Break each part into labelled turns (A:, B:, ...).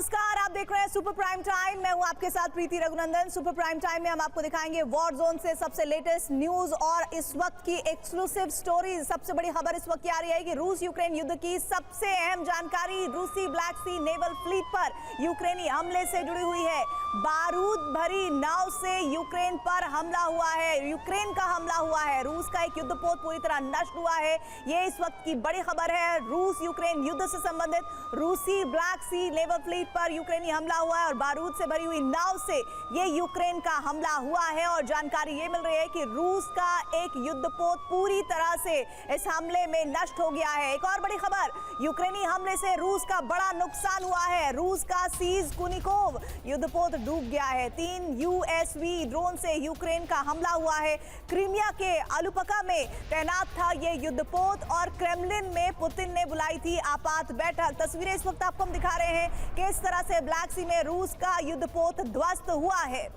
A: नमस्कार, आप देख रहे हैं सुपर प्राइम टाइम। मैं हूं आपके साथ प्रीति रघुनंदन। सुपर प्राइम टाइम में हम आपको दिखाएंगे वॉर जोन से सबसे लेटेस्ट न्यूज और इस वक्त की एक्सक्लूसिव स्टोरीज। सबसे बड़ी खबर इस वक्त क्या आ रही है कि रूस यूक्रेन युद्ध की सबसे अहम जानकारी रूसी ब्लैक सी नेवल फ्लीट पर यूक्रेनी हमले से जुड़ी हुई है। बारूद भरी नाव से यूक्रेन पर हमला हुआ है, यूक्रेन का हमला हुआ है। रूस का एक युद्धपोत पूरी तरह नष्ट हुआ है। ये इस वक्त की बड़ी खबर है। रूस यूक्रेन युद्ध से संबंधित रूसी ब्लैक सी नेवल फ्लीट पर यूक्रेनी हमला हुआ है और बारूद से भरी हुई नाव से ये यूक्रेन का हमला हुआ है। और जानकारी ये मिल रही है कि रूस का एक युद्धपोत पूरी तरह से इस हमले में नष्ट हो गया है। एक और बड़ी खबर, यूक्रेनी हमले से रूस का बड़ा नुकसान हुआ है। रूस का सीज कुनिकोव युद्धपोत डूब गया है। 3 यूएसवी ड्रोन से यूक्रेन का हमला हुआ है। क्रीमिया के अलुपका में तैनात था ये युद्धपोत और क्रेमलिन में पुतिन ने बुलाई थी आपात बैठक। तस्वीरें इस वक्त आपको हम दिखा रहे हैं किस तरह से ब्लैक सी में रूस का युद्धपोत ध्वस्त हुआ है।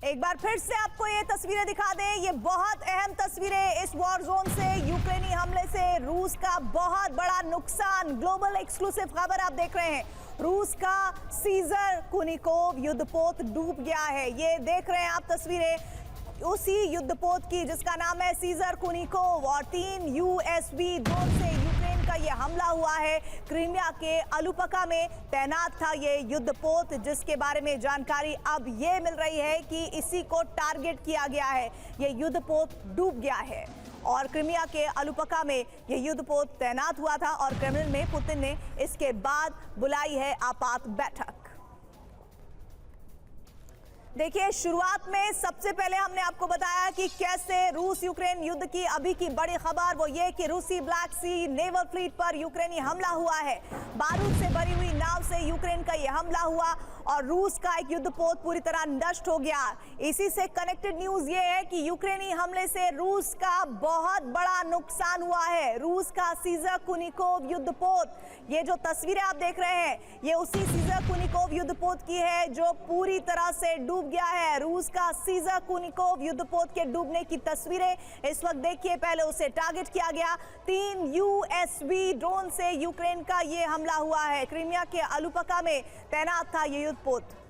A: एक बार फिर से आपको ये तस्वीरें दिखा दें, ये बहुत अहम तस्वीरें इस वॉर जोन से, यूक्रेनी हमले से रूस का बहुत बड़ा नुकसान। ग्लोबल एक्सक्लूसिव खबर आप देख रहे हैं। रूस का सीजर कुनिकोव युद्धपोत डूब गया है। ये देख रहे हैं आप तस्वीरें उसी युद्धपोत की जिसका नाम है सीजर कुनिकोव और 3 यूएसवी ड्रोन से यूक्रेन का ये हमला हुआ है। क्रीमिया के अलुपका में तैनात था ये युद्धपोत जिसके बारे में जानकारी अब ये मिल रही है कि इसी को टारगेट किया गया है। ये युद्धपोत डूब गया है और क्रीमिया के अलुपका में ये युद्धपोत तैनात हुआ था और क्रेमलिन में पुतिन ने इसके बाद बुलाई है आपात बैठक। देखिए, शुरुआत में सबसे पहले हमने आपको बताया कि कैसे रूस यूक्रेन युद्ध की अभी की बड़ी खबर वो ये कि रूसी ब्लैक सी नेवल फ्लीट पर यूक्रेनी हमला हुआ है। बारूद से भरी हुई नाव से यूक्रेन का ये हमला हुआ और रूस का एक युद्धपोत पूरी तरह नष्ट हो गया। इसी से कनेक्टेड न्यूज ये है कि यूक्रेनी हमले से रूस का बहुत बड़ा नुकसान हुआ है। रूस का सीजर कुनिकोव युद्धपोत, ये जो तस्वीरें आप देख रहे हैं ये उसी सीजर कुनिकोव युद्धपोत की है जो पूरी तरह से डूब गया है। रूस का सीजर कुनिकोव युद्धपोत के डूबने की तस्वीरें इस वक्त देखिए। पहले उसे टारगेट किया गया। 3 यूएसवी ड्रोन से यूक्रेन का ये हमला हुआ है। क्रीमिया के अलुपका में तैनात था ये युद्धपोत।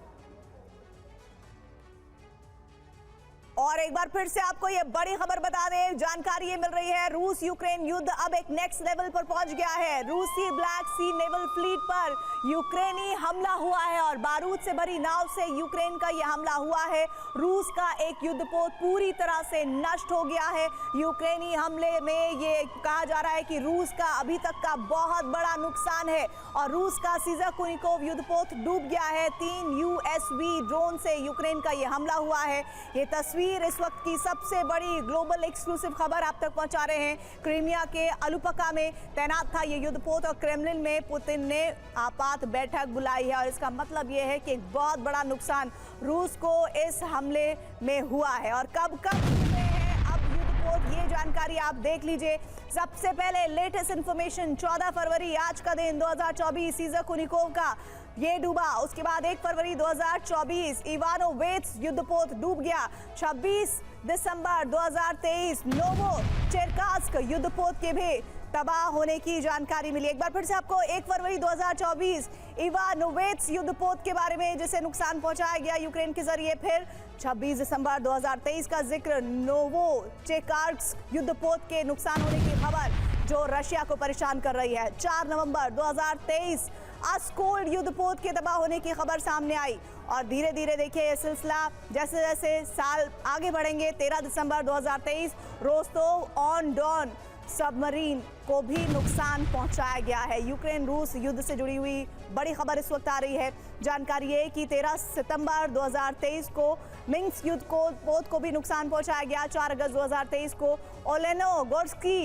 A: और एक बार फिर से आपको ये बड़ी खबर बता दें, जानकारी ये मिल रही है रूस यूक्रेन युद्ध अब एक नेक्स्ट लेवल पर पहुंच गया है। रूसी ब्लैक सी नेवल फ्लीट पर यूक्रेनी हमला हुआ है और बारूद से भरी नाव से यूक्रेन का यह हमला हुआ है। रूस का एक युद्धपोत पूरी तरह से नष्ट हो गया है। यूक्रेनी हमले में ये कहा जा रहा है कि रूस का अभी तक का बहुत बड़ा नुकसान है और रूस का सीजर कुनिकोव युद्धपोत डूब गया है। 3 यूएसवी ड्रोन से यूक्रेन का यह हमला हुआ है। ये तस्वीर इस वक्त की सबसे बड़ी ग्लोबल एक्सक्लूसिव खबर आप तक पहुंचा रहे हैं। क्रीमिया के अलुपका में तैनात था ये युद्धपोत और क्रेमलिन में पुतिन ने आपात बैठक बुलाई है और इसका मतलब ये है कि एक बहुत बड़ा नुकसान रूस को इस हमले में हुआ है। और कब हुए हैं अब युद्धपोत, ये जानकारी आप देख लीजिए। सबसे पहले लेटेस्ट इंफॉर्मेशन 14 फरवरी आज का दिन 2024 सीजर कुनिकोव का ये डूबा। उसके बाद 1 फरवरी 2024 इवानोवेट्स युद्धपोत डूब गया। 26 दिसंबर 2023 नोवो चेरकास्क युद्धपोत के भी तबाह होने की जानकारी मिली। एक बार फिर से आपको 1 फरवरी 2024 इवानोवेट्स युद्धपोत के बारे में जिसे नुकसान पहुंचाया गया यूक्रेन के जरिए, फिर 26 दिसंबर 2023 का जिक्र नोवो चेरकास्क युद्धपोत के नुकसान होने की खबर जो रशिया को परेशान कर रही है। 4 नवंबर 2023 अस्कोल्ड युद्धपोत के तबाह होने की खबर सामने आई और धीरे धीरे देखिए ये सिलसिला जैसे जैसे साल आगे बढ़ेंगे। 13 दिसंबर 2023 रोस्तोव ऑन डॉन सबमरीन को भी नुकसान पहुंचाया गया है। यूक्रेन रूस युद्ध से जुड़ी हुई बड़ी खबर इस वक्त आ रही है। जानकारी है कि 13 सितंबर 2023 को मिन्स्क युद्धपोत को भी नुकसान पहुंचाया गया। 4 अगस्त 2023 को ओलेनोगोर्स्की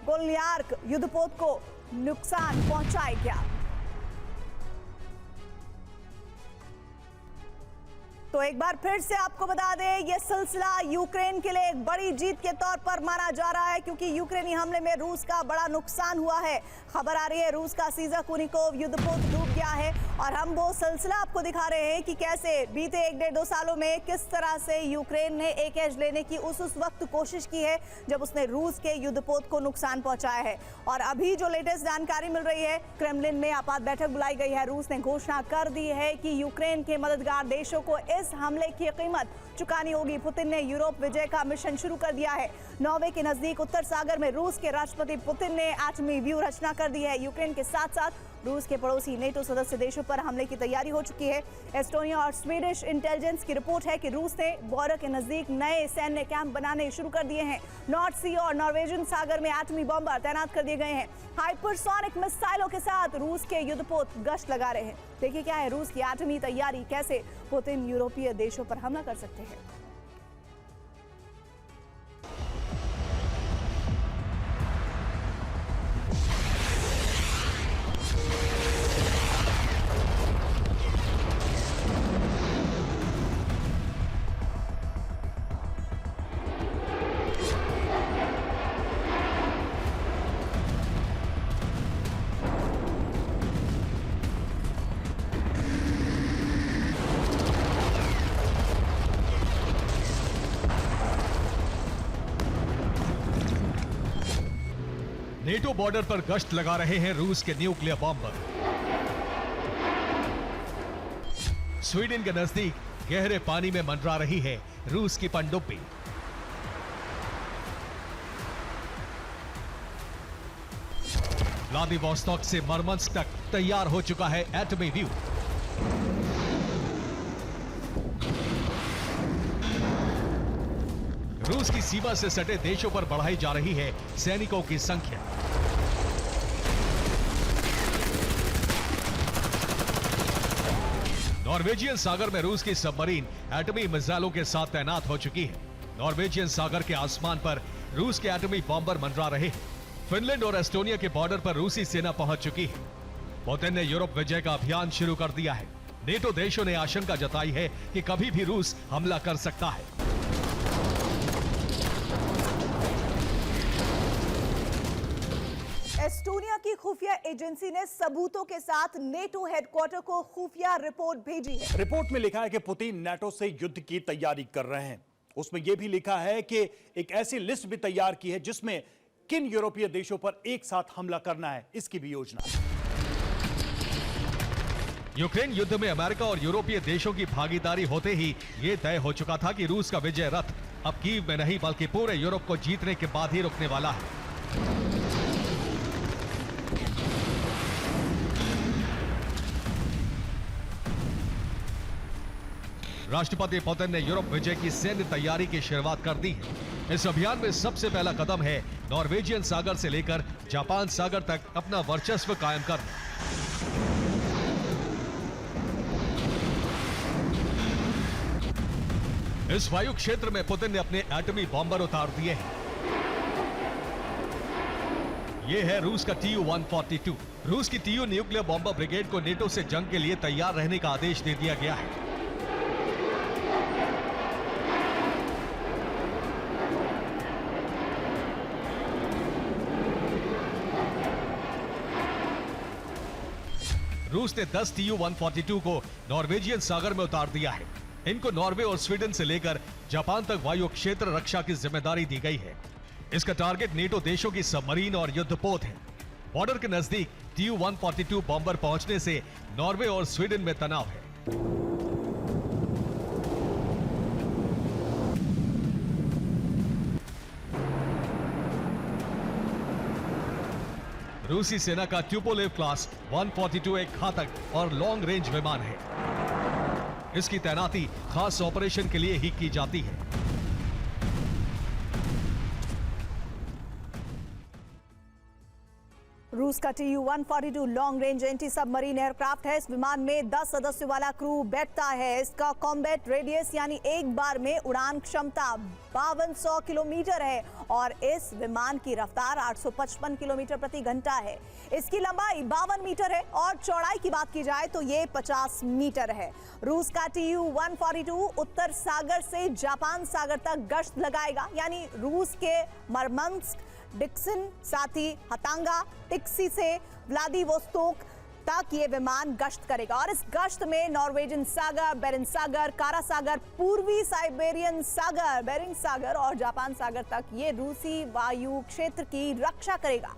A: गोल्यार्क युद्धपोत को नुकसान पहुंचाया गया। तो एक बार फिर से आपको बता दें, यह सिलसिला यूक्रेन के लिए एक बड़ी जीत के तौर पर माना जा रहा है क्योंकि यूक्रेनी हमले में रूस का बड़ा नुकसान हुआ है। खबर आ रही है रूस का सीजर कुनिकोव युद्धपोत डूब गया क्या है, और हम वो सिलसिला आपको दिखा रहे हैं कि कैसे बीते 1-1.5-2 सालों में किस तरह से यूक्रेन ने एक एज लेने की उस वक्त कोशिश की है जब उसने रूस के युद्धपोत को नुकसान पहुंचाया है। और अभी जो लेटेस्ट जानकारी मिल रही है, क्रेमलिन में आपात बैठक बुलाई गई है। रूस ने घोषणा कर दी है कि यूक्रेन के मददगार देशों को इस हमले की कीमत चुकानी होगी। पुतिन ने यूरोप विजय का मिशन शुरू कर दिया है। नॉर्वे के नजदीक उत्तर सागर में रूस के राष्ट्रपति पुतिन ने एटमी व्यू रचना कर दी है। यूक्रेन के साथ साथ रूस के पड़ोसी नेटो सदस्य देशों पर हमले की तैयारी हो चुकी है। एस्टोनिया और स्वीडिश इंटेलिजेंस की रिपोर्ट है कि रूस ने बॉर्डर के नजदीक नए सैन्य कैंप बनाने शुरू कर दिए हैं। नॉर्थ सी और नॉर्वेजियन सागर में एटमी बॉम्बर तैनात कर दिए गए हैं। हाइपरसोनिक मिसाइलों के साथ रूस के युद्धपोत गश्त लगा रहे हैं। देखिए क्या है रूस की एटमी तैयारी, कैसे पुतिन यूरोपीय देशों पर हमला कर सकते हैं।
B: नेटो बॉर्डर पर गश्त लगा रहे हैं रूस के न्यूक्लियर बॉम्बर। स्वीडन के नजदीक गहरे पानी में मंडरा रही है रूस की पनडुब्बी। व्लादिवोस्टॉक से मरमंस्क तक तैयार हो चुका है एटमी व्यू। रूस की सीमा से सटे देशों पर बढ़ाई जा रही है सैनिकों की संख्या। नॉर्वेजियन सागर में रूस की सबमरीन एटमी मिसाइलों के साथ तैनात हो चुकी है। नॉर्वेजियन सागर के आसमान पर रूस के एटमी बॉम्बर मंडरा रहे हैं। फिनलैंड और एस्टोनिया के बॉर्डर पर रूसी सेना पहुंच चुकी है। पुतिन ने यूरोप विजय का अभियान शुरू कर दिया है। नेटो देशों ने आशंका जताई है कि कभी भी रूस हमला कर सकता है।
A: एस्टोनिया की खुफिया एजेंसी ने सबूतों के साथ नेटो हेडक्वार्टर को खुफिया रिपोर्ट भेजी है।
C: रिपोर्ट में लिखा है कि पुतिन नाटो से युद्ध की तैयारी कर रहे हैं। उसमें यह भी लिखा है कि एक ऐसी लिस्ट भी तैयार की है जिसमें किन यूरोपीय देशों पर एक साथ हमला करना है, इसकी भी योजना है।
B: यूक्रेन युद्ध में अमेरिका और यूरोपीय देशों की भागीदारी होते ही यह तय हो चुका था कि रूस का विजय रथ अब कीव में नहीं बल्कि पूरे यूरोप को जीतने के बाद ही रुकने वाला है। राष्ट्रपति पुतिन ने यूरोप विजय की सैन्य तैयारी की शुरुआत कर दी है। इस अभियान में सबसे पहला कदम है नॉर्वेजियन सागर से लेकर जापान सागर तक अपना वर्चस्व कायम करना। इस वायु क्षेत्र में पुतिन ने अपने एटमी बॉम्बर उतार दिए हैं। यह है रूस का Tu-142। रूस की TU न्यूक्लियर बॉम्बर ब्रिगेड को नेटो से जंग के लिए तैयार रहने का आदेश दे दिया गया है। रूस ने 10 Tu-142 को नॉर्वेजियन सागर में उतार दिया है। इनको नॉर्वे और स्वीडन से लेकर जापान तक वायु क्षेत्र रक्षा की जिम्मेदारी दी गई है। इसका टारगेट नेटो देशों की सबमरीन और युद्धपोत है। बॉर्डर के नजदीक Tu-142 बॉम्बर पहुंचने से नॉर्वे और स्वीडन में तनाव है। रूसी सेना का ट्यूपोलेव क्लास 142 एक घातक और लॉन्ग रेंज विमान है। इसकी तैनाती खास ऑपरेशन के लिए ही की जाती है।
A: रूस का Tu-142 long range anti submarine aircraft है। इस विमान में 10 सदस्यों वाला क्रू बैठता है। इसका कॉम्बैट रेडियस यानी एक बार में उड़ान क्षमता 5200 किलोमीटर है और इस विमान की रफ्तार 855 किलोमीटर प्रति घंटा है। इसकी लंबाई 52 मीटर है और चौड़ाई की बात की जाए तो ये 50 मीटर है। रूस का Tu-142 उत्तर सागर से जापान सागर तक गश्त लगाएगा, यानी रूस के मरमंस्क, डिक्सन, साथ ही हतांगा, टिक्सी से व्लादिवोस्तोक तक ये विमान गश्त करेगा और इस गश्त में नॉर्वेजियन सागर, बेरिंग सागर, कारा सागर, पूर्वी साइबेरियन सागर, बेरिंग सागर और जापान सागर तक ये रूसी वायु क्षेत्र की रक्षा करेगा।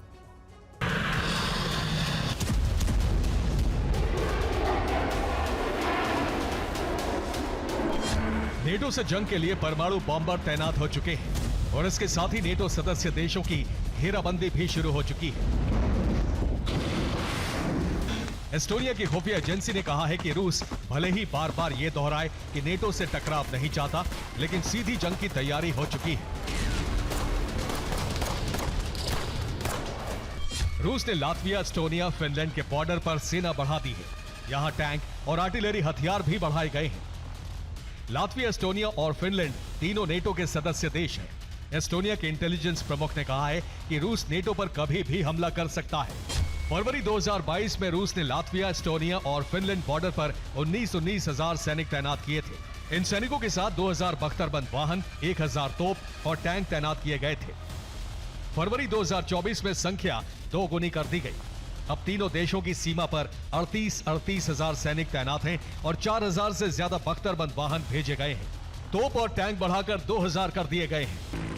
B: नेटो से जंग के लिए परमाणु बॉम्बर तैनात हो चुके हैं और इसके साथ ही नेटो सदस्य देशों की घेराबंदी भी शुरू हो चुकी है। एस्टोनिया की खुफिया एजेंसी ने कहा है कि रूस भले ही बार बार ये दोहराए कि नेटो से टकराव नहीं चाहता, लेकिन सीधी जंग की तैयारी हो चुकी है। रूस ने लातविया, एस्टोनिया, फिनलैंड के बॉर्डर पर सेना बढ़ा दी है। यहां टैंक और आर्टिलरी हथियार भी बढ़ाए गए हैं। लातविया, एस्टोनिया और फिनलैंड तीनों नेटो के सदस्य देश हैं। एस्टोनिया के इंटेलिजेंस प्रमुख ने कहा है कि रूस नेटो पर कभी भी हमला कर सकता है। फरवरी 2022 में रूस ने लातविया, एस्टोनिया और फिनलैंड बॉर्डर पर 19,000 सैनिक तैनात किए थे। इन सैनिकों के साथ 2000 बख्तरबंद वाहन, 1000 तोप और टैंक तैनात किए गए थे। फरवरी 2024 में संख्या 2 गुनी कर दी गई। अब तीनों देशों की सीमा पर 38,000 सैनिक तैनात हैं और 4000 से ज्यादा बख्तरबंद वाहन भेजे गए हैं। तोप और टैंक बढ़ाकर 2000 कर दिए गए हैं।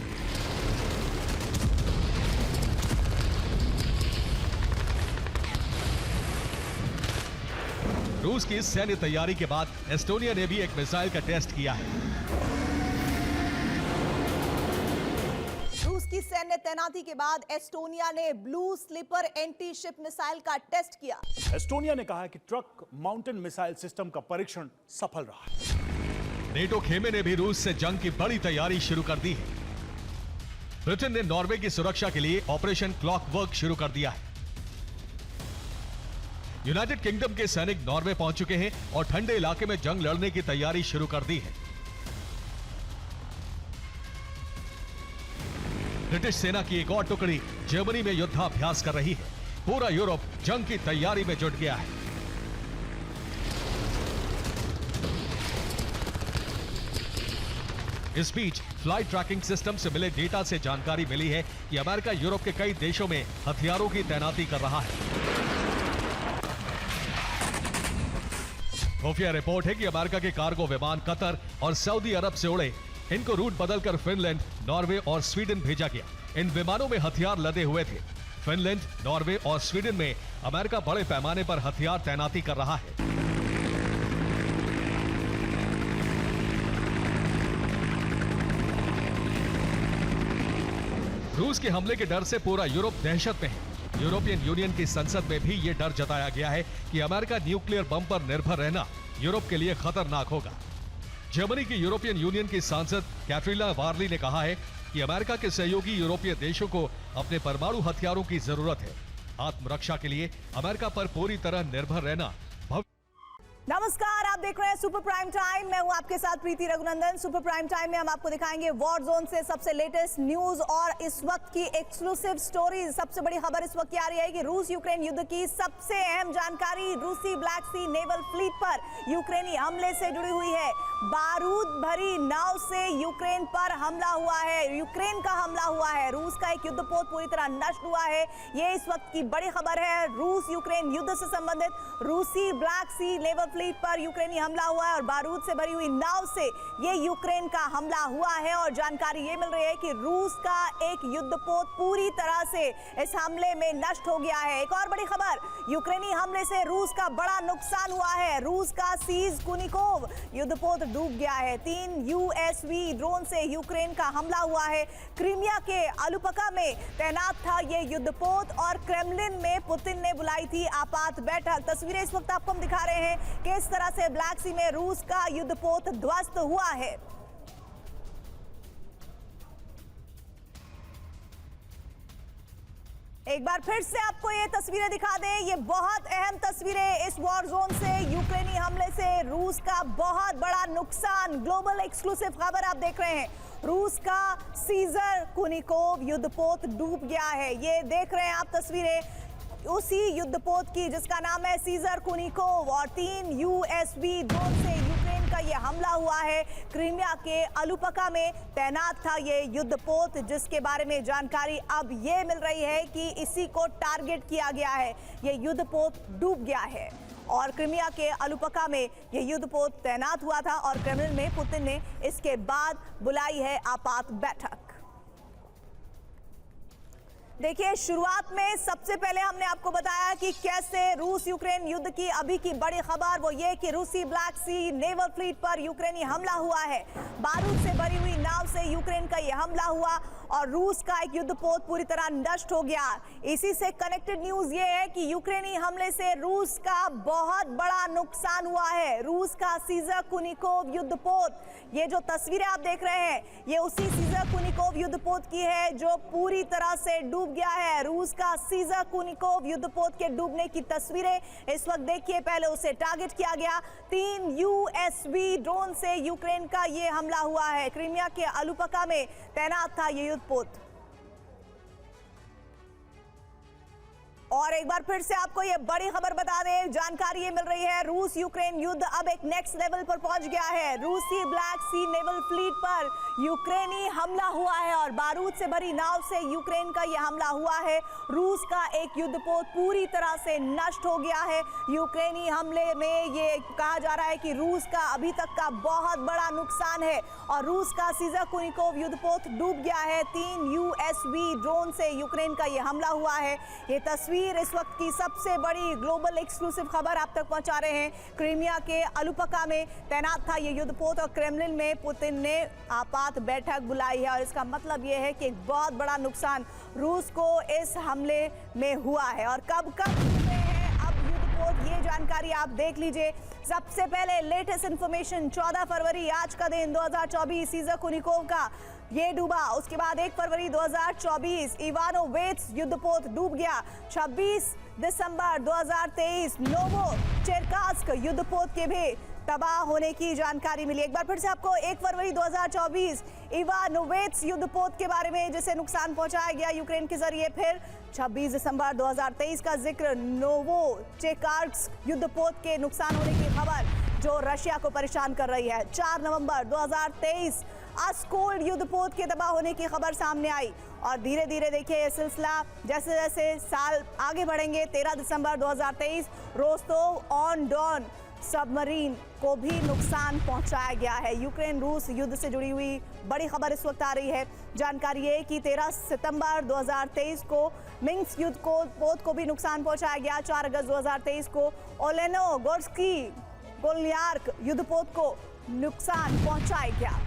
B: रूस की इस सैन्य तैयारी के बाद एस्टोनिया ने भी एक मिसाइल का टेस्ट किया है।
A: रूस की सैन्य तैनाती के बाद एस्टोनिया ने blue sleeper anti ship missile का टेस्ट किया।
C: एस्टोनिया ने कहा कि ट्रक माउंटेन मिसाइल सिस्टम का परीक्षण सफल रहा है।
B: नेटो खेमे ने भी रूस से जंग की बड़ी तैयारी शुरू कर दी है। ब्रिटेन ने नॉर्वे की सुरक्षा के लिए ऑपरेशन क्लॉकवर्क शुरू कर दिया है। यूनाइटेड किंगडम के सैनिक नॉर्वे पहुंच चुके हैं और ठंडे इलाके में जंग लड़ने की तैयारी शुरू कर दी है। ब्रिटिश सेना की एक और टुकड़ी जर्मनी में युद्धाभ्यास कर रही है। पूरा यूरोप जंग की तैयारी में जुट गया है। इस बीच फ्लाइट ट्रैकिंग सिस्टम से मिले डेटा से जानकारी मिली है कि अमेरिका यूरोप के कई देशों में हथियारों की तैनाती कर रहा है। खुफिया रिपोर्ट है कि अमेरिका के कार्गो विमान कतर और सऊदी अरब से उड़े। इनको रूट बदलकर फिनलैंड, नॉर्वे और स्वीडन भेजा गया। इन विमानों में हथियार लदे हुए थे। फिनलैंड, नॉर्वे और स्वीडन में अमेरिका बड़े पैमाने पर हथियार तैनाती कर रहा है। रूस के हमले के डर से पूरा यूरोप दहशत में है। यूरोपियन यूनियन की संसद में भी ये डर जताया गया है कि अमेरिका न्यूक्लियर बम पर निर्भर रहना यूरोप के लिए खतरनाक होगा। जर्मनी की यूरोपियन यूनियन की सांसद कैटरीना वार्ली ने कहा है कि अमेरिका के सहयोगी यूरोपीय देशों को अपने परमाणु हथियारों की जरूरत है। आत्मरक्षा के लिए अमेरिका पर पूरी तरह निर्भर रहना।
A: नमस्कार, आप देख रहे हैं सुपर प्राइम टाइम। मैं हूं आपके साथ प्रीति रघुनंदन। सुपर प्राइम टाइम में हम आपको दिखाएंगे वॉर जोन से सबसे लेटेस्ट न्यूज और इस वक्त की एक्सक्लूसिव स्टोरीज। सबसे बड़ी खबर इस वक्त आ रही है कि रूस यूक्रेन युद्ध की सबसे अहम जानकारी रूसी ब्लैक सी नेवल फ्लीट पर यूक्रेनी हमले से जुड़ी हुई है। बारूद भरी नाव से यूक्रेन पर हमला हुआ है, यूक्रेन का हमला हुआ है। रूस का एक युद्धपोत पूरी तरह नष्ट हुआ है। ये इस वक्त की बड़ी खबर है। रूस यूक्रेन युद्ध से संबंधित रूसी ब्लैक सी नेवल फ्लीट पर यूक्रेनी हमला हुआ है और बारूद से भरी हुई नाव से ये यूक्रेन का हमला हुआ है। और जानकारी ये मिल रही है कि रूस का एक युद्धपोत पूरी तरह से इस हमले में नष्ट हो गया है। एक और बड़ी खबर, यूक्रेनी हमले से रूस का बड़ा नुकसान हुआ है। रूस का सीज कुनिकोव युद्धपोत डूब गया है। 3 यूएसवी ड्रोन से यूक्रेन का हमला हुआ है। क्रीमिया के अलुपका में तैनात था ये युद्धपोत और क्रेमलिन में पुतिन ने बुलाई थी आपात बैठक। तस्वीरें इस वक्त आपको हम दिखा रहे हैं किस तरह से ब्लैक सी में रूस का युद्धपोत ध्वस्त हुआ है। एक बार फिर से आपको ये तस्वीरें दिखा दें। ये बहुत अहम तस्वीरें इस वॉर जोन से, यूक्रेनी हमले से रूस का बहुत बड़ा नुकसान। ग्लोबल एक्सक्लूसिव खबर आप देख रहे हैं। रूस का सीजर कुनिकोव युद्धपोत डूब गया है। ये देख रहे हैं आप तस्वीरें उसी युद्धपोत की जिसका नाम है सीजर कुनिकोव और 3 यूएसवी ड्रोन से यूक्रेन का ये हमला हुआ है। क्रीमिया के अलुपका में तैनात था ये युद्धपोत, जिसके बारे में जानकारी अब ये मिल रही है कि इसी को टारगेट किया गया है। ये युद्धपोत डूब गया है और क्रीमिया के अलुपका में ये युद्धपोत तैनात हुआ था और क्रेमलिन में पुतिन ने इसके बाद बुलाई है आपात बैठक। देखिए, शुरुआत में सबसे पहले हमने आपको बताया कि कैसे रूस यूक्रेन युद्ध की अभी की बड़ी खबर वो ये कि रूसी ब्लैक सी नेवल फ्लीट पर यूक्रेनी हमला हुआ है। बारूद से भरी हुई नाव से यूक्रेन का यह हमला हुआ और रूस का एक युद्धपोत पूरी तरह नष्ट हो गया। इसी से कनेक्टेड न्यूज ये है कि यूक्रेनी हमले से रूस का बहुत बड़ा नुकसान हुआ है। रूस का सीजर कुनिकोव युद्धपोत, ये जो तस्वीरें आप देख रहे हैं, ये उसी सीजर कुनिकोव युद्धपोत की है जो पूरी तरह से डूब गया है। रूस का सीजर कुनिकोव युद्धपोत के डूबने की तस्वीरें इस वक्त देखिए। पहले उसे टारगेट किया गया। 3 USV ड्रोन से यूक्रेन का ये हमला हुआ है। क्रीमिया के अलुपका में तैनात था ये युद्धपोत। और एक बार फिर से आपको ये बड़ी खबर बता दें, जानकारी ये मिल रही है, रूस यूक्रेन युद्ध अब एक नेक्स्ट लेवल पर पहुंच गया है। रूसी ब्लैक सी नेवल फ्लीट पर यूक्रेनी हमला हुआ है और बारूद से भरी नाव से यूक्रेन का ये हमला हुआ है। रूस का एक युद्धपोत पूरी तरह से नष्ट हो गया है। यूक्रेनी हमले में ये कहा जा रहा है कि रूस का अभी तक का बहुत बड़ा नुकसान है और रूस का सीजर कुनिकोव युद्धपोत डूब गया है। 3 USV ड्रोन से यूक्रेन का ये हमला हुआ है। ये तस्वीर इस वक्त की सबसे बड़ी ग्लोबल एक्सक्लूसिव खबर आप तक पहुंचा रहे हैं। क्रीमिया के अलुपका में तैनात था ये युद्धपोत और क्रेमलिन में पुतिन ने आपात बैठक बुलाई है और इसका मतलब ये है कि एक बहुत बड़ा नुकसान रूस को इस हमले में हुआ है। और कब हुए हैं अब युद्धपोत, ये जानकारी आप देख लीजिए। सबसे पहले लेटेस्ट इंफॉर्मेशन, 14 फरवरी आज का दिन 2024 सीजर कुनिकोव का ये डूबा। उसके बाद 1 फरवरी 2024 इवानोवेट्स युद्धपोत डूब गया। 26 दिसंबर 2023 नोवो चेरकास्क युद्धपोत के भी तबाह होने की जानकारी मिली। एक बार फिर से आपको 1 फरवरी 2024 इवानोवेट्स युद्धपोत के बारे में जिसे नुकसान पहुंचाया गया यूक्रेन के जरिए, फिर 26 दिसंबर 2023 का जिक्र नोवो चेरकास्क युद्धपोत के नुकसान होने की खबर जो रशिया को परेशान कर रही है। 4 नवंबर 2023 अस्कोल्ड युद्धपोत के तबाह होने की खबर सामने आई और धीरे धीरे देखिए ये सिलसिला जैसे जैसे साल आगे बढ़ेंगे। 13 दिसंबर 2023 रोस्तोव ऑन डॉन सबमरीन को भी नुकसान पहुंचाया गया है। यूक्रेन रूस युद्ध से जुड़ी हुई बड़ी खबर इस वक्त आ रही है। जानकारी है कि 13 सितंबर 2023 को मिंस्क युद्धपोत को भी नुकसान पहुंचाया गया। 4 अगस्त 2023 को ओलेनोगोर्स्की गोलियार्क युद्धपोत को नुकसान पहुंचाया गया।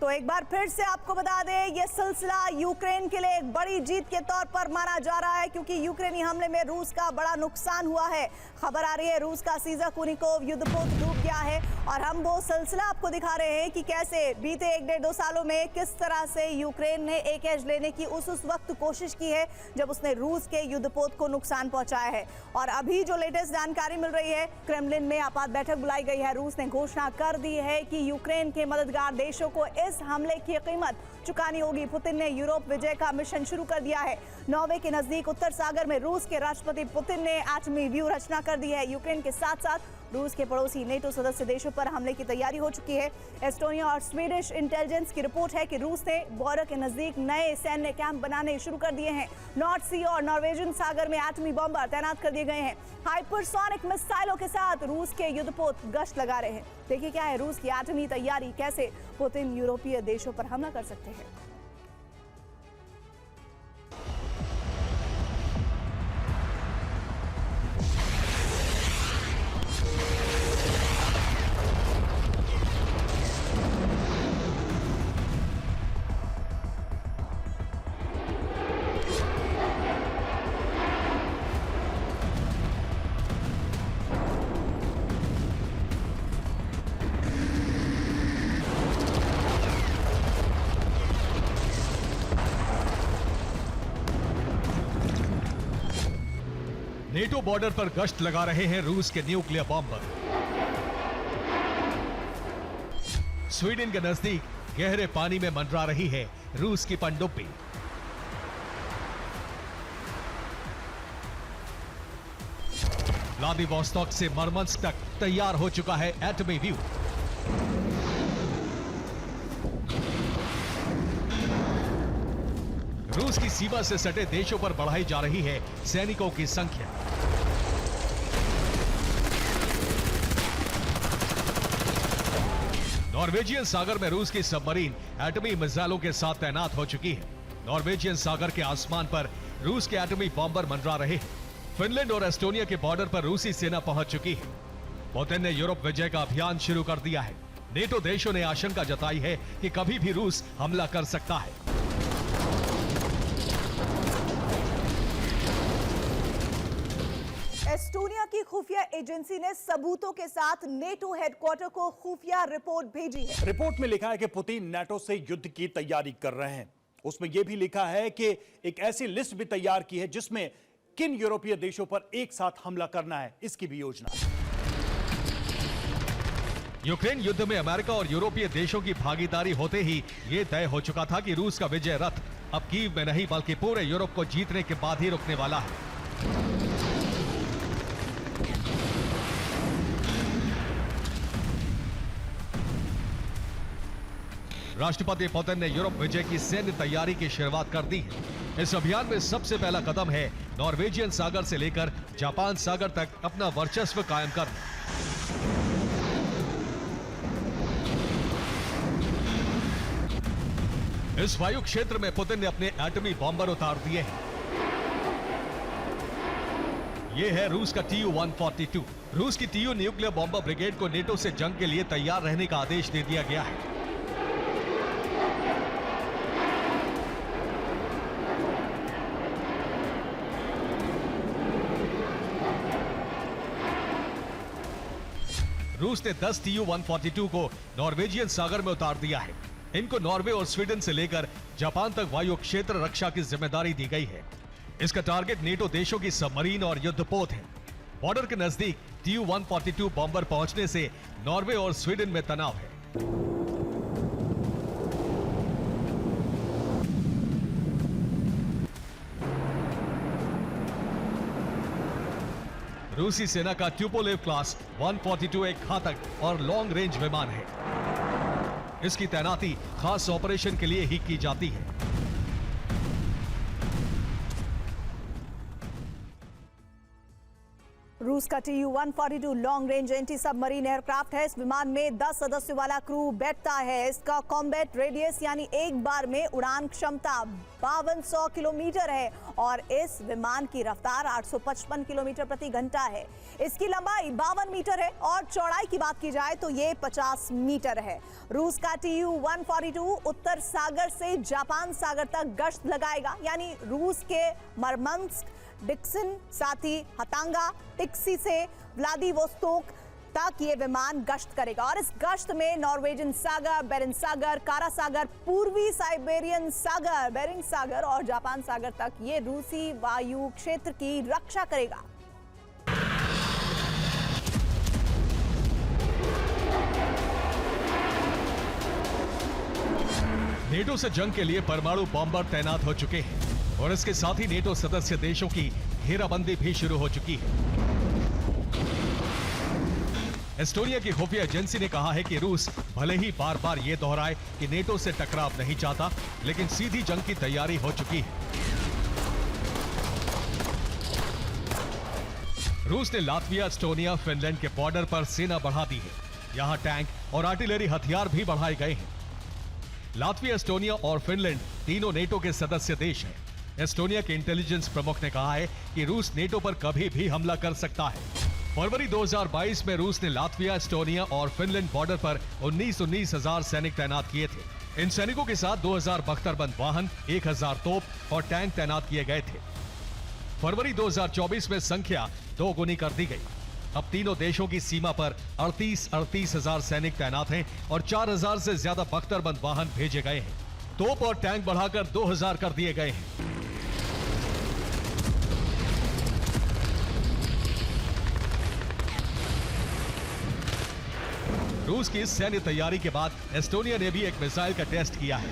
A: तो एक बार फिर से आपको बता दें, यह सिलसिला यूक्रेन के लिए एक बड़ी जीत के तौर पर माना जा रहा है क्योंकि यूक्रेनी हमले में रूस का बड़ा नुकसान हुआ है। खबर आ रही है रूस का सीजर कुनिकोव युद्धपोत डूब गया है और हम वो सिलसिला आपको दिखा रहे हैं कि कैसे बीते 1-1.5-2 सालों में किस तरह से यूक्रेन ने एक एज लेने की उस वक्त कोशिश की है जब उसने रूस के युद्धपोत को नुकसान पहुंचाया है। और अभी जो लेटेस्ट जानकारी मिल रही है, क्रेमलिन में आपात बैठक बुलाई गई है। रूस ने घोषणा कर दी है कि यूक्रेन के मददगार देशों को इस हमले की कीमत चुकानी होगी। पुतिन ने यूरोप विजय का मिशन शुरू कर दिया है। नॉर्वे के नजदीक उत्तर सागर में रूस के राष्ट्रपति पुतिन ने एटमी व्यू रचना कर दी है। यूक्रेन के साथ साथ रूस के पड़ोसी नेटो सदस्य देशों पर हमले की तैयारी हो चुकी है। एस्टोनिया और स्वीडिश इंटेलिजेंस की रिपोर्ट है कि रूस ने बॉर्डर के नजदीक नए सैन्य कैंप बनाने शुरू कर दिए हैं। नॉर्थ सी और नॉर्वेजियन सागर में एटमी बॉम्बर तैनात कर दिए गए हैं। हाइपरसोनिक मिसाइलों के साथ रूस के युद्धपोत गश्त लगा रहे हैं। देखिए क्या है रूस की एटमी तैयारी, कैसे पुतिन यूरोपीय देशों पर हमला कर सकते हैं।
B: नेटो बॉर्डर पर गश्त लगा रहे हैं रूस के न्यूक्लियर बॉम्बर। स्वीडन के नजदीक गहरे पानी में मंडरा रही है रूस की पनडुब्बी। व्लादिवोस्टॉक से मरमंस्क तक तैयार हो चुका है एटमी व्यू। रूस की सीमा से सटे देशों पर बढ़ाई जा रही है सैनिकों की संख्या। नॉर्वेजियन सागर में रूस की सबमरीन एटमी मिसाइलों के साथ तैनात हो चुकी है। नॉर्वेजियन सागर के आसमान पर रूस के एटमी बॉम्बर मंडरा रहे हैं। फिनलैंड और एस्टोनिया के बॉर्डर पर रूसी सेना पहुंच चुकी है। पुतिन ने यूरोप विजय का अभियान शुरू कर दिया है। नेटो देशों ने आशंका जताई है कि कभी भी रूस हमला कर सकता है।
A: एस्टोनिया की खुफिया एजेंसी ने सबूतों के साथ नेटो हेडक्वार्टर को खुफिया रिपोर्ट भेजी है।
C: रिपोर्ट में लिखा है कि पुतिन नाटो से युद्ध की तैयारी कर रहे हैं। उसमें यह भी लिखा है कि एक ऐसी लिस्ट भी तैयार की है जिसमें किन यूरोपीय देशों पर एक साथ हमला करना है, इसकी भी योजना है।
B: यूक्रेन युद्ध में अमेरिका और यूरोपीय देशों की भागीदारी होते ही यह तय हो चुका था कि रूस का विजय रथ अब कीव में नहीं बल्कि पूरे यूरोप को जीतने के बाद ही रुकने वाला है। राष्ट्रपति पुतिन ने यूरोप विजय की सैन्य तैयारी की शुरुआत कर दी है। इस अभियान में सबसे पहला कदम है नॉर्वेजियन सागर से लेकर जापान सागर तक अपना वर्चस्व कायम करना। इस वायु क्षेत्र में पुतिन ने अपने एटमी बॉम्बर उतार दिए हैं। यह है रूस का Tu-142। रूस की TU न्यूक्लियर बॉम्बर ब्रिगेड को नेटो से जंग के लिए तैयार रहने का आदेश दे दिया गया है। रूस ने 10 Tu-142 को नॉर्वेजियन सागर में उतार दिया है। इनको नॉर्वे और स्वीडन से लेकर जापान तक वायु क्षेत्र रक्षा की जिम्मेदारी दी गई है। इसका टारगेट नेटो देशों की सबमरीन और युद्धपोत है। बॉर्डर के नजदीक Tu-142 बॉम्बर पहुंचने से नॉर्वे और स्वीडन में तनाव है। रूसी सेना का ट्यूपोलेव क्लास 142 एक घातक और लॉन्ग रेंज विमान है। इसकी तैनाती खास ऑपरेशन के लिए ही की जाती है।
A: रूस का Tu-142 long range anti submarine aircraft है। इस विमान में 10 सदस्यों वाला क्रू बैठता है। इसका कॉम्बैट रेडियस यानी एक बार में उड़ान क्षमता 5200 किलोमीटर है और इस विमान की रफ्तार 855 किलोमीटर प्रति घंटा है। इसकी लंबाई 52 मीटर है और चौड़ाई की बात की जाए तो ये 50 मीटर है। रूस का Tu-142 उत्तर सागर से जापान सागर तक गश्त लगाएगा, यानी रूस के मरमंस्क, डिक्सन, साथ ही हतांगा, टिक्सी से व्लादिवोस्तोक तक ये विमान गश्त करेगा और इस गश्त में नॉर्वेजियन सागर, बेरिंग सागर, कारा सागर, पूर्वी साइबेरियन सागर, बेरिंग सागर और जापान सागर तक ये रूसी वायु क्षेत्र की रक्षा करेगा।
B: नेटो से जंग के लिए परमाणु बॉम्बर तैनात हो चुके हैं और इसके साथ ही नेटो सदस्य देशों की घेराबंदी भी शुरू हो चुकी है। एस्टोनिया की खुफिया एजेंसी ने कहा है कि रूस भले ही बार बार ये दोहराए कि नेटो से टकराव नहीं चाहता, लेकिन सीधी जंग की तैयारी हो चुकी है। रूस ने लातविया, एस्टोनिया, फिनलैंड के बॉर्डर पर सेना बढ़ा दी है। यहां टैंक और आर्टिलरी हथियार भी बढ़ाए गए हैं। लातविया, एस्टोनिया और फिनलैंड तीनों नेटो के सदस्य देश हैं। एस्टोनिया के इंटेलिजेंस प्रमुख ने कहा है कि रूस नेटो पर कभी भी हमला कर सकता है। फरवरी 2022 में रूस ने लातविया, एस्टोनिया और फिनलैंड बॉर्डर पर 19,000 सैनिक तैनात किए थे। इन सैनिकों के साथ 2000 बख्तरबंद वाहन, 1000 तोप और टैंक तैनात किए गए थे। फरवरी 2024 में संख्या 2 गुनी कर दी गई। अब तीनों देशों की सीमा पर 38,000 सैनिक तैनात हैं और 4000 से ज्यादा बख्तरबंद वाहन भेजे गए हैं। तोप और टैंक बढ़ाकर 2000 कर दिए गए हैं। रूस की इस सैन्य तैयारी के बाद एस्टोनिया ने भी एक मिसाइल का टेस्ट किया है।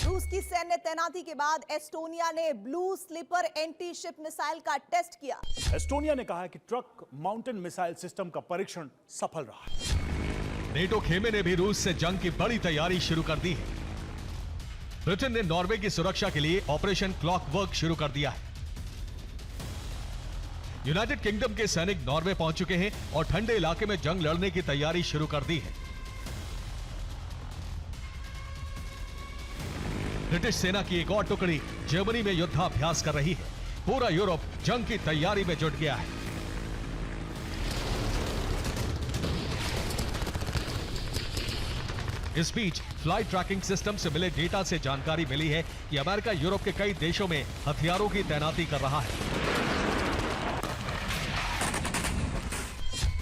A: रूस की सैन्य तैनाती के बाद एस्टोनिया ने blue sleeper anti ship missile का टेस्ट किया।
C: एस्टोनिया ने कहा है कि ट्रक माउंटेन मिसाइल सिस्टम का परीक्षण सफल रहा है।
B: नेटो खेमे ने भी रूस से जंग की बड़ी तैयारी शुरू कर दी है। ब्रिटेन ने नॉर्वे की सुरक्षा के लिए ऑपरेशन क्लॉकवर्क शुरू कर दिया है। यूनाइटेड किंगडम के सैनिक नॉर्वे पहुंच चुके हैं और ठंडे इलाके में जंग लड़ने की तैयारी शुरू कर दी है। ब्रिटिश सेना की एक और टुकड़ी जर्मनी में युद्धाभ्यास कर रही है। पूरा यूरोप जंग की तैयारी में जुट गया है। इस बीच फ्लाइट ट्रैकिंग सिस्टम से मिले डेटा से जानकारी मिली है कि अमेरिका यूरोप के कई देशों में हथियारों की तैनाती कर रहा है।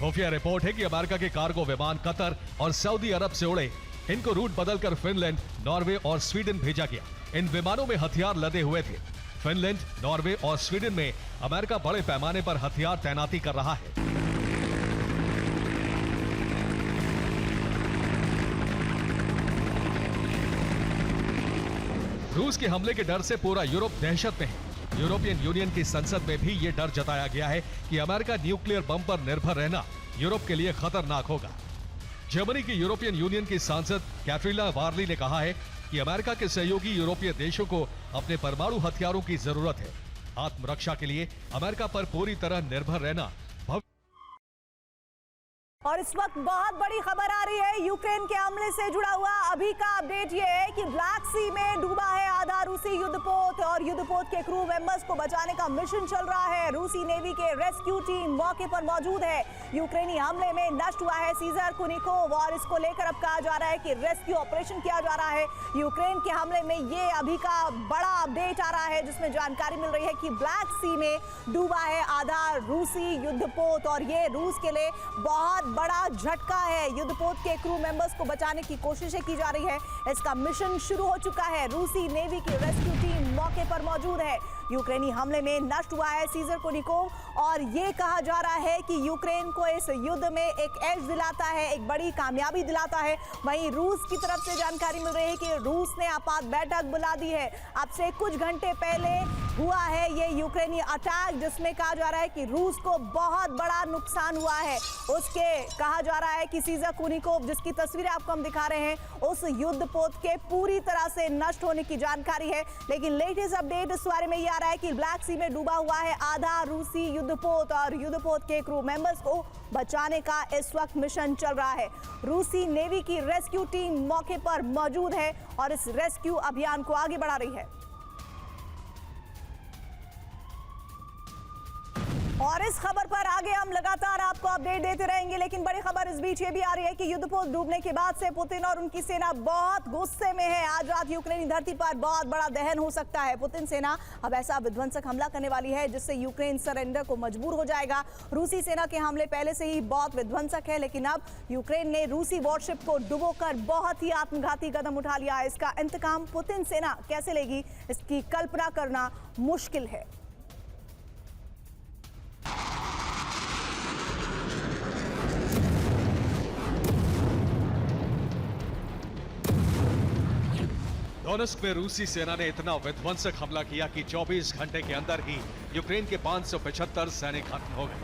B: खुफिया रिपोर्ट है कि अमेरिका के कार्गो विमान कतर और सऊदी अरब से उड़े। इनको रूट बदलकर फिनलैंड, नॉर्वे और स्वीडन भेजा गया। इन विमानों में हथियार लदे हुए थे। फिनलैंड, नॉर्वे और स्वीडन में अमेरिका बड़े पैमाने पर हथियार तैनाती कर रहा है। रूस के हमले के डर से पूरा यूरोप दहशत में है। यूरोपियन यूनियन की संसद में भी यह डर जताया गया है कि अमेरिका न्यूक्लियर बम पर निर्भर रहना यूरोप के लिए खतरनाक होगा। जर्मनी की यूरोपियन यूनियन की सांसद कैटरीना वार्ली ने कहा है कि अमेरिका के सहयोगी यूरोपीय देशों को अपने परमाणु हथियारों की जरूरत है। आत्मरक्षा के लिए अमेरिका पर पूरी तरह निर्भर रहना।
A: और इस वक्त बहुत बड़ी खबर आ रही है यूक्रेन के हमले से जुड़ा हुआ। अभी का अपडेट ये है कि ब्लैक सी में डूबा है आधा रूसी युद्धपोत और युद्धपोत के क्रू मेंबर्स को बचाने का मिशन चल रहा है। रूसी नेवी के रेस्क्यू टीम मौके पर मौजूद है। यूक्रेनी हमले में नष्ट हुआ है सीजर कुनिकोव और इसको लेकर अब कहा जा रहा है कि रेस्क्यू ऑपरेशन किया जा रहा है। यूक्रेन के हमले में ये अभी का बड़ा अपडेट आ रहा है जिसमें जानकारी मिल रही है कि ब्लैक सी में डूबा है आधा रूसी युद्धपोत और ये रूस के लिए बहुत बड़ा झटका है। युद्धपोत के क्रू मेंबर्स को बचाने की कोशिशें की जा रही है। इसका मिशन शुरू हो चुका है। रूसी नेवी की रेस्क्यू टीम मौके पर मौजूद है। यूक्रेनी हमले में नष्ट हुआ है सीजर कुनिकोव और ये कहा जा रहा है कि यूक्रेन को इस युद्ध में एक एज दिलाता है, एक बड़ी कामयाबी दिलाता है। वहीं रूस की तरफ से जानकारी मिल रही है कि रूस ने आपात बैठक बुला दी है। अब से कुछ घंटे पहले हुआ है ये यूक्रेनी अटैक जिसमें कहा जा रहा है कि रूस को बहुत बड़ा नुकसान हुआ है। उसके कहा जा रहा है कि सीजर कुनिकोव जिसकी तस्वीरें आपको हम दिखा रहे हैं उस युद्धपोत के पूरी तरह से नष्ट होने की जानकारी है। लेकिन लेटेस्ट अपडेट इस बारे में ये आ रहा है कि ब्लैक सी में डूबा हुआ है आधा रूसी युद्धपोत और युद्धपोत के क्रू मेंबर्स को बचाने का इस वक्त मिशन चल रहा है। रूसी नेवी की रेस्क्यू टीम मौके पर मौजूद है और इस रेस्क्यू अभियान को आगे बढ़ा रही है। और इस खबर पर आगे हम लगातार आपको अपडेट देते रहेंगे। लेकिन बड़ी खबर इस बीच ये भी आ रही है कि युद्धपोत डूबने के बाद से पुतिन और उनकी सेना बहुत गुस्से में है। आज रात यूक्रेनी धरती पर बहुत बड़ा दहन हो सकता है। पुतिन सेना अब ऐसा विध्वंसक हमला करने वाली है जिससे यूक्रेन सरेंडर को मजबूर हो जाएगा। रूसी सेना के हमले पहले से ही बहुत विध्वंसक है लेकिन अब यूक्रेन ने रूसी वॉरशिप को डुबोकर बहुत ही आत्मघाती कदम उठा लिया है। इसका इंतकाम पुतिन सेना कैसे लेगी इसकी कल्पना करना मुश्किल है।
B: डोनेस्क में रूसी सेना ने इतना विध्वंसक हमला किया कि 24 घंटे के अंदर ही यूक्रेन के 575 सैनिक खत्म हो गए।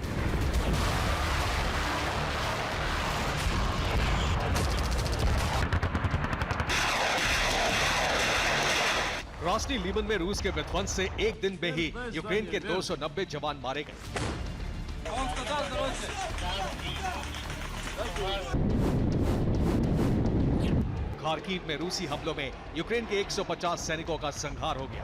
B: ग्रास्नी लीमन में रूस के विध्वंस से एक दिन में ही यूक्रेन के 290 जवान मारे गए। खार्किव में रूसी हमलों में यूक्रेन के 150 सैनिकों का संहार हो गया।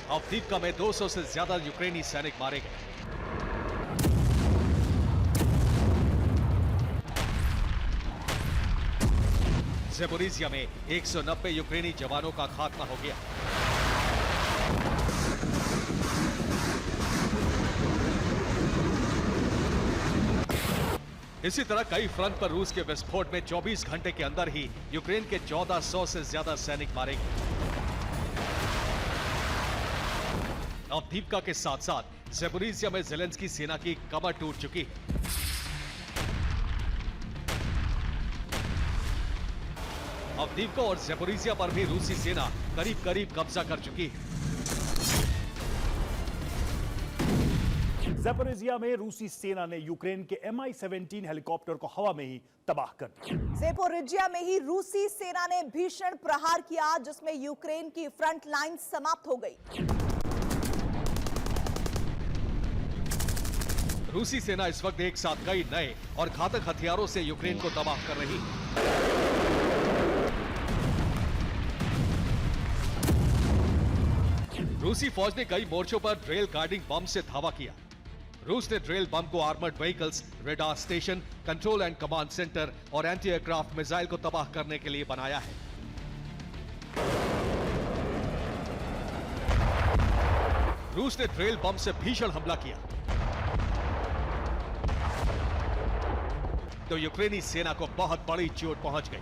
B: अवदीपका में 200 से ज्यादा यूक्रेनी सैनिक मारे गए। ज़ेपोरिज़िया में 190 यूक्रेनी जवानों का खात्मा हो गया। इसी तरह कई फ्रंट पर रूस के विस्फोट में 24 घंटे के अंदर ही यूक्रेन के 1400 से ज्यादा सैनिक मारे गए। अवदीपका के साथ साथ ज़ेपोरिज़िया में ज़ेलेंस्की सेना की कमर टूट चुकी है। अवदीपका और ज़ेपोरिज़िया पर भी रूसी सेना करीब करीब कब्जा कर चुकी है।
C: ज़ेपोरिज़िया में रूसी सेना ने यूक्रेन के Mi-17 हेलीकॉप्टर को हवा में ही तबाह कर दिया।
A: ज़ेपोरिज़िया में ही रूसी सेना ने भीषण प्रहार किया, जिसमें यूक्रेन की फ्रंट लाइन समाप्त हो गई।
B: रूसी सेना इस वक्त एक साथ कई नए और घातक हथियारों से यूक्रेन को तबाह कर रही है। रूसी फौज ने कई मोर्चों पर ड्रेल गार्डिंग बम से धावा किया। रूस ने ड्रेल बम को armoured vehicles, radar station, control and command centre और एंटी एयरक्राफ्ट मिसाइल को तबाह करने के लिए बनाया है। रूस ने ड्रेल बम से भीषण हमला किया तो यूक्रेनी सेना को बहुत बड़ी चोट पहुंच गई।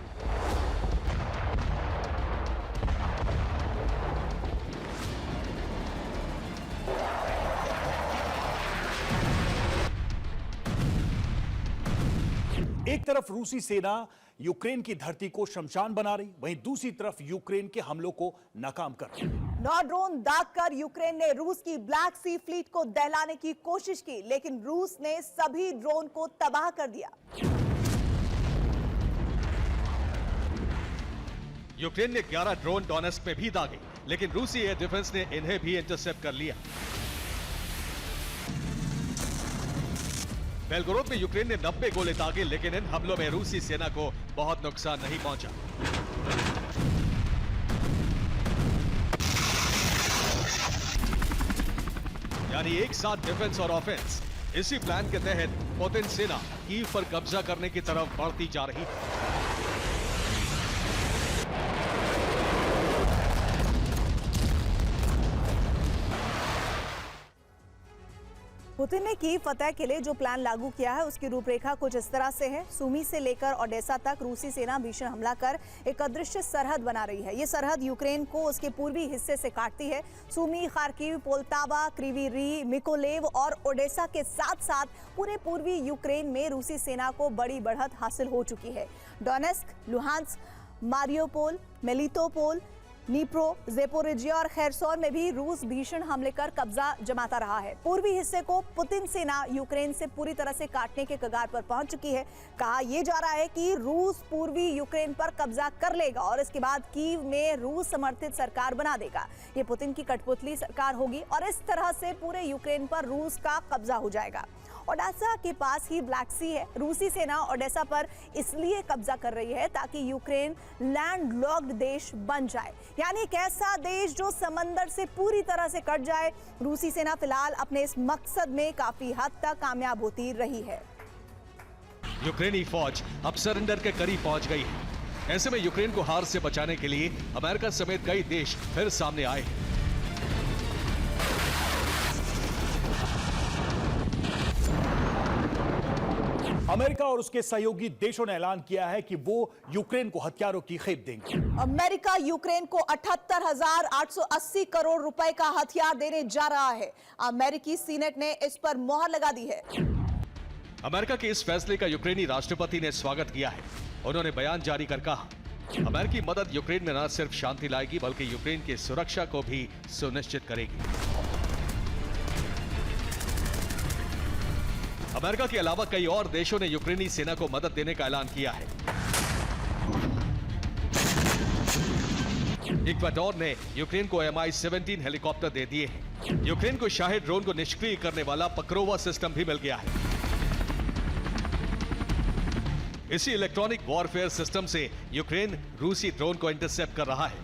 C: एक तरफ रूसी सेना यूक्रेन की धरती को शमशान बना रही, वहीं दूसरी तरफ यूक्रेन के हमलों को नाकाम कर रही।
A: 9 ड्रोन दागकर यूक्रेन ने रूस की ब्लैक सी फ्लीट को दहलाने की कोशिश की, लेकिन रूस ने सभी ड्रोन को तबाह कर दिया।
B: यूक्रेन ने 11 ड्रोन डोनेस्क में भी दागे, लेकिन रूसी एयर डिफेंस ने इन्हें भी इंटरसेप्ट कर लिया। बेलगोरोद में यूक्रेन ने 90 गोले दागे, लेकिन इन हमलों में रूसी सेना को बहुत नुकसान नहीं पहुंचा। यानी एक साथ डिफेंस और ऑफेंस। इसी प्लान के तहत पुतिन सेना कीव पर कब्जा करने की तरफ बढ़ती जा रही है।
A: पुतिन ने कीव फतह के लिए जो प्लान लागू किया है, उसकी रूपरेखा कुछ इस तरह से है। सुमी से लेकर ओडेसा तक रूसी सेना भीषण हमला कर एक अदृश्य सरहद बना रही है। ये सरहद यूक्रेन को उसके पूर्वी हिस्से से काटती है। सुमी, खार्किव, पोल्टावा, क्रीवी री, मिकोलेव और ओडेसा के साथ साथ पूरे पूर्वी यूक्रेन में रूसी सेना को बड़ी बढ़त हासिल हो चुकी है। Donetsk, Luhansk, Mariupol, Melitopol, Dnipro, Zaporizhzhia और खेरसोन में भी रूस भीषण हमले कर कब्जा जमाता रहा है। पूर्वी हिस्से को पुतिन सेना यूक्रेन से पूरी तरह से काटने के कगार पर पहुंच चुकी है। कहा यह जा रहा है कि रूस पूर्वी यूक्रेन पर कब्जा कर लेगा और इसके बाद कीव में रूस समर्थित सरकार बना देगा। ये पुतिन की कठपुतली सरकार होगी और इस तरह से पूरे यूक्रेन पर रूस का कब्जा हो जाएगा। ओडेसा के पास ही ब्लैक सी है। रूसी सेना ओडेसा पर इसलिए कब्जा कर रही है ताकि यूक्रेन लैंडलॉक्ड देश बन जाए, यानी एक ऐसा देश जो समंदर से पूरी तरह से कट जाए। रूसी सेना फिलहाल अपने इस मकसद में काफी हद तक कामयाब होती रही है।
B: यूक्रेनी फौज अब सरेंडर के करीब पहुंच गई है। ऐसे में यूक्रेन को हार से बचाने के लिए अमेरिका समेत कई देश फिर सामने आए हैं।
C: अमेरिका और उसके सहयोगी देशों ने ऐलान किया है कि वो यूक्रेन को हथियारों की खेप देंगे।
A: अमेरिका यूक्रेन को 78,880 करोड़ रुपए का हथियार देने जा रहा है। अमेरिकी सीनेट ने इस पर मोहर लगा दी है।
B: अमेरिका के इस फैसले का यूक्रेनी राष्ट्रपति ने स्वागत किया है। उन्होंने बयान जारी कर कहा, अमेरिकी मदद यूक्रेन में न सिर्फ शांति लाएगी बल्कि यूक्रेन की सुरक्षा को भी सुनिश्चित करेगी। अमेरिका के अलावा कई और देशों ने यूक्रेनी सेना को मदद देने का ऐलान किया है। इक्वाडोर ने यूक्रेन को Mi-17 हेलीकॉप्टर दे दिए हैं। यूक्रेन को शाही ड्रोन को निष्क्रिय करने वाला पक्रोवा सिस्टम भी मिल गया है। इसी इलेक्ट्रॉनिक वॉरफेयर सिस्टम से यूक्रेन रूसी ड्रोन को इंटरसेप्ट कर रहा है।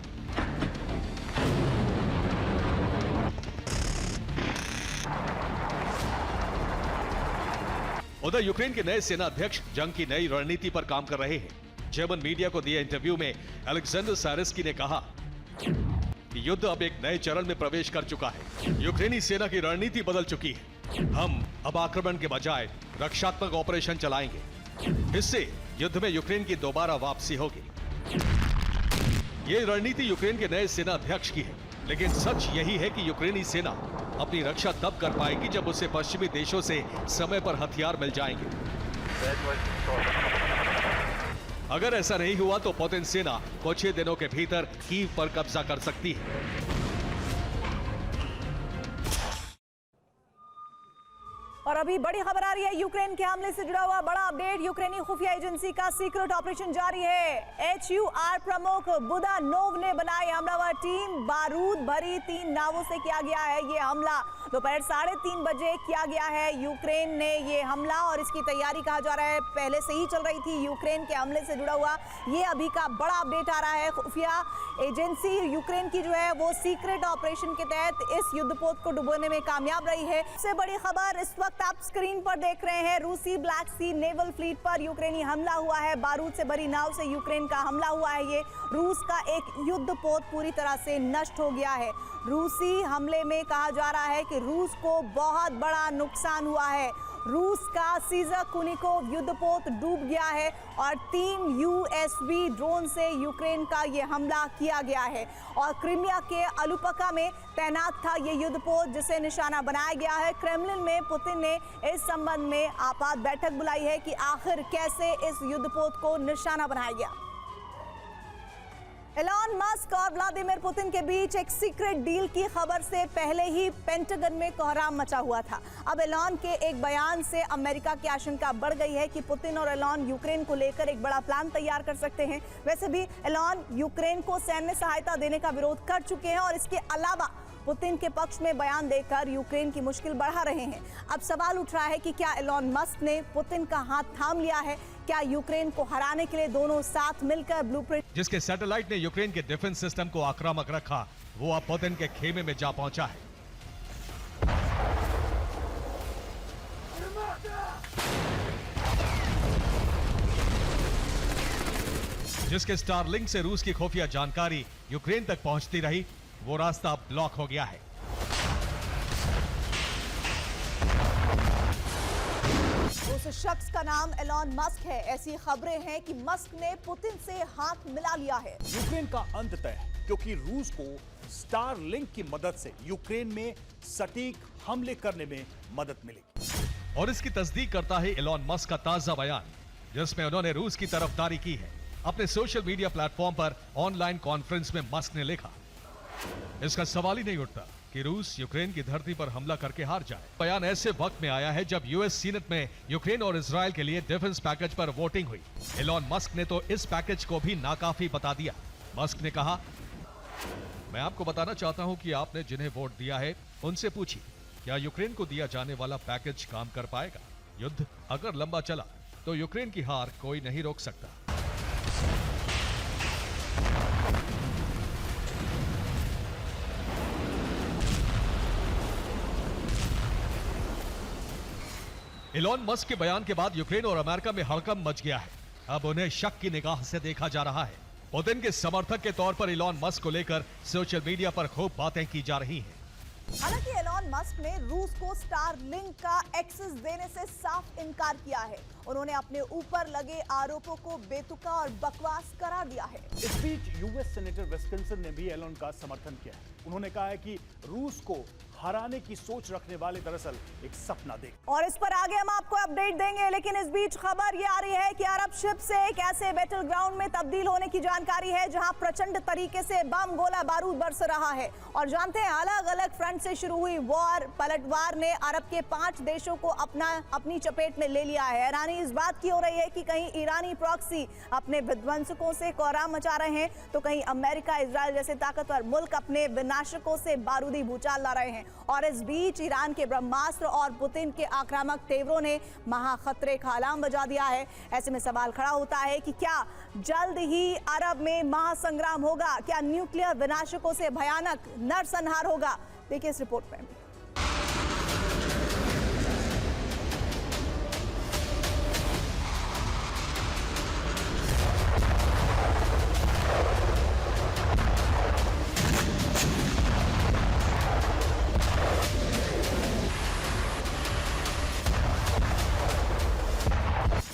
B: उधर यूक्रेन के नए सेना अध्यक्ष जंग की नई रणनीति पर काम कर रहे हैं। जर्मन मीडिया को दिए इंटरव्यू में अलेक्जेंडर सायरस्की ने कहा कि युद्ध अब एक नए चरण में प्रवेश कर चुका है। यूक्रेनी सेना की रणनीति बदल चुकी है। हम अब आक्रमण के बजाय रक्षात्मक ऑपरेशन चलाएंगे। इससे युद्ध में यूक्रेन की दोबारा वापसी होगी। ये रणनीति यूक्रेन के नए सेना अध्यक्ष की है। लेकिन सच यही है कि यूक्रेनी सेना अपनी रक्षा तब कर पाएगी जब उसे पश्चिमी देशों से समय पर हथियार मिल जाएंगे। अगर ऐसा नहीं हुआ तो पुतिन सेना कुछ ही दिनों के भीतर कीव पर कब्जा कर सकती है।
A: और अभी बड़ी खबर आ रही है यूक्रेन के हमले से जुड़ा हुआ बड़ा अपडेट। यूक्रेनी खुफिया एजेंसी का सीक्रेट ऑपरेशन जारी है। HUR प्रमुख बुदानोव ने बनाई हमलावर टीम बारूद भरी 3 नावों से किया गया है ये हमला। दोपहर 3:30 बजे किया गया है यूक्रेन ने ये हमला और इसकी तैयारी कहा जा रहा है पहले से ही चल रही थी। यूक्रेन के हमले से जुड़ा हुआ ये अभी का बड़ा अपडेट आ रहा है। खुफिया एजेंसी यूक्रेन की जो है वो सीक्रेट ऑपरेशन के तहत इस युद्धपोत को डुबोने में कामयाब रही है। सबसे बड़ी खबर इस वक्त आप स्क्रीन पर देख रहे हैं। रूसी ब्लैक सी नेवल फ्लीट पर यूक्रेनी हमला हुआ है। बारूद से भरी नाव से यूक्रेन का हमला हुआ है। ये रूस का एक युद्धपोत पूरी तरह से नष्ट हो गया है। रूसी हमले में कहा जा रहा है कि रूस को बहुत बड़ा नुकसान हुआ है। रूस का सीजर कुनिकोव युद्धपोत डूब गया है और 3 USV ड्रोन से यूक्रेन का ये हमला किया गया है। और क्रीमिया के अलुपका में तैनात था ये युद्धपोत जिसे निशाना बनाया गया है। क्रेमलिन में पुतिन ने इस संबंध में आपात बैठक बुलाई है कि आखिर कैसे इस युद्धपोत को निशाना बनाया गया। एलॉन मस्क और व्लादिमीर पुतिन के बीच एक सीक्रेट डील की खबर से पहले ही पेंटागन में कोहराम मचा हुआ था। अब एलॉन के एक बयान से अमेरिका की आशंका बढ़ गई है कि पुतिन और एलॉन यूक्रेन को लेकर एक बड़ा प्लान तैयार कर सकते हैं। वैसे भी एलॉन यूक्रेन को सैन्य सहायता देने का विरोध कर चुके हैं और इसके अलावा पुतिन के पक्ष में बयान देकर यूक्रेन की मुश्किल बढ़ा रहे हैं। अब सवाल उठ रहा है कि क्या एलॉन मस्क ने पुतिन का हाथ थाम लिया है? क्या यूक्रेन को हराने के लिए दोनों साथ मिलकर ब्लूप्रिंट
B: जिसके सैटेलाइट ने यूक्रेन के डिफेंस सिस्टम को आक्रामक रखा वो अब पुतिन के खेमे में जा पहुंचा है। जिसके स्टारलिंक से रूस की खुफिया जानकारी यूक्रेन तक पहुंचती रही वो रास्ता ब्लॉक हो गया है।
A: उस शख्स का नाम एलॉन मस्क है। ऐसी खबरें हैं कि मस्क ने पुतिन से हाथ मिला लिया है।
C: यूक्रेन का अंत तय है क्योंकि रूस को स्टारलिंक की मदद से यूक्रेन में सटीक हमले करने में मदद मिलेगी।
B: और इसकी तस्दीक करता है एलॉन मस्क का ताजा बयान जिसमें उन्होंने रूस की तरफदारी की है। अपने सोशल मीडिया प्लेटफॉर्म पर ऑनलाइन कॉन्फ्रेंस में मस्क ने लिखा, इसका सवाल ही नहीं उठता कि रूस यूक्रेन की धरती पर हमला करके हार जाए। बयान ऐसे वक्त में आया है जब यूएस सीनेट में यूक्रेन और इजराइल के लिए डिफेंस पैकेज पर वोटिंग हुई। एलॉन मस्क ने तो इस पैकेज को भी नाकाफी बता दिया। मस्क ने कहा, मैं आपको बताना चाहता हूं कि आपने जिन्हें वोट दिया है उनसे पूछिए क्या यूक्रेन को दिया जाने वाला पैकेज काम कर पाएगा। युद्ध अगर लंबा चला तो यूक्रेन की हार कोई नहीं रोक सकता। एलॉन मस्क के बयान के बाद यूक्रेन और अमेरिका में हड़कंप मच गया है। अब उन्हें शक की निगाह से देखा जा रहा है। पुतिन के समर्थक के तौर पर एलॉन मस्क को लेकर सोशल मीडिया पर खूब बातें की जा रही हैं।
A: हालांकि एलॉन मस्क ने रूस को स्टारलिंक का एक्सेस देने से साफ इनकार किया है। उन्होंने अपने ऊपर लगे आरोपों को बेतुका और बकवास करार दिया है।
C: इस बीच यूएस सेनेटर विस्कॉन्सिन ने भी एलन का समर्थन किया है। उन्होंने कहा है कि रूस को हराने की सोच रखने वाले दरअसल एक सपना देख।
A: और इस पर आगे हम आपको अपडेट देंगे, लेकिन इस बीच खबर ये आ रही है कि अरब शिप से एक ऐसे बैटल ग्राउंड में तब्दील होने की जानकारी है जहां प्रचंड तरीके से बम गोला बारूद बरस रहा है। और जानते हैं अलग अलग फ्रंट से शुरू हुई पलटवार ने अरब के 5 देशों को अपनी चपेट में ले लिया है। हैरानी इस बात की हो रही है कि कहीं ईरानी प्रॉक्सी अपने विध्वंसकों से कोहराम मचा रहे हैं तो कहीं अमेरिका इजराइल जैसे ताकतवर मुल्क अपने विनाशकों से बारूदी भूचाल ला रहे हैं। और इस बीच ईरान के ब्रह्मास्त्र और पुतिन के आक्रामक तेवरों ने महाखतरे का अलार्म बजा दिया है। ऐसे में सवाल खड़ा होता है कि क्या जल्द ही अरब में महासंग्राम होगा? क्या न्यूक्लियर विनाशकों से भयानक नरसंहार होगा? देखिए इस रिपोर्ट में।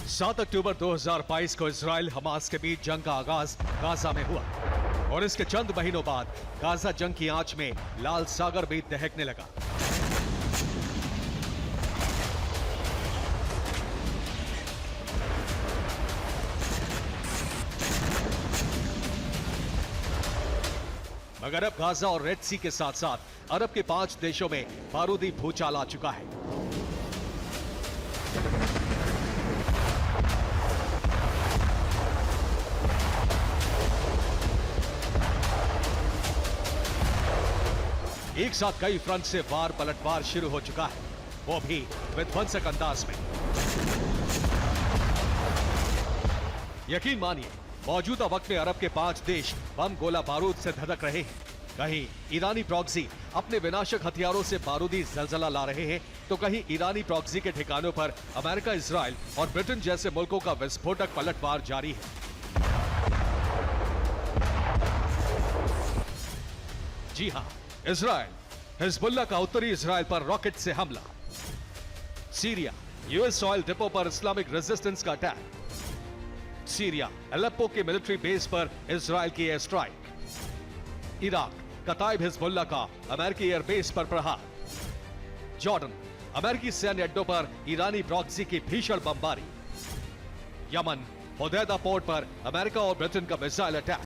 B: 7 अक्टूबर 2022 को इजराइल हमास के बीच जंग का आगाज गाजा में हुआ और इसके चंद महीनों बाद गाजा जंग की आंच में लाल सागर भी दहकने लगा। मगर अब गाजा और रेड सी के साथ साथ अरब के 5 देशों में बारूदी भूचाल आ चुका है। एक साथ कई फ्रंट से वार पलटवार शुरू हो चुका है, वो भी विध्वंसक अंदाज में। यकीन मानिए, मौजूदा वक्त में अरब के 5 देश बम गोला बारूद से धधक रहे हैं। कहीं ईरानी प्रॉक्सी अपने विनाशक हथियारों से बारूदी जलजला ला रहे हैं, तो कहीं ईरानी प्रॉक्सी के ठिकानों पर अमेरिका, इजराइल और ब्रिटेन जैसे मुल्कों का विस्फोटक पलटवार जारी है। जी हां, इजराइल, हिजबुल्लाह का उत्तरी इजराइल पर रॉकेट से हमला। सीरिया, यूएस ऑयल डिपो पर इस्लामिक रेजिस्टेंस का अटैक। सीरिया, अलेप्पो के मिलिट्री बेस पर इजराइल की एयर स्ट्राइक। इराक, कताइब हिजबुल्लाह का अमेरिकी एयरबेस पर प्रहार। जॉर्डन, अमेरिकी सैन्य अड्डों पर ईरानी प्रॉक्सी की भीषण बमबारी। यमन, होदैदा पोर्ट पर अमेरिका और ब्रिटेन का मिसाइल अटैक।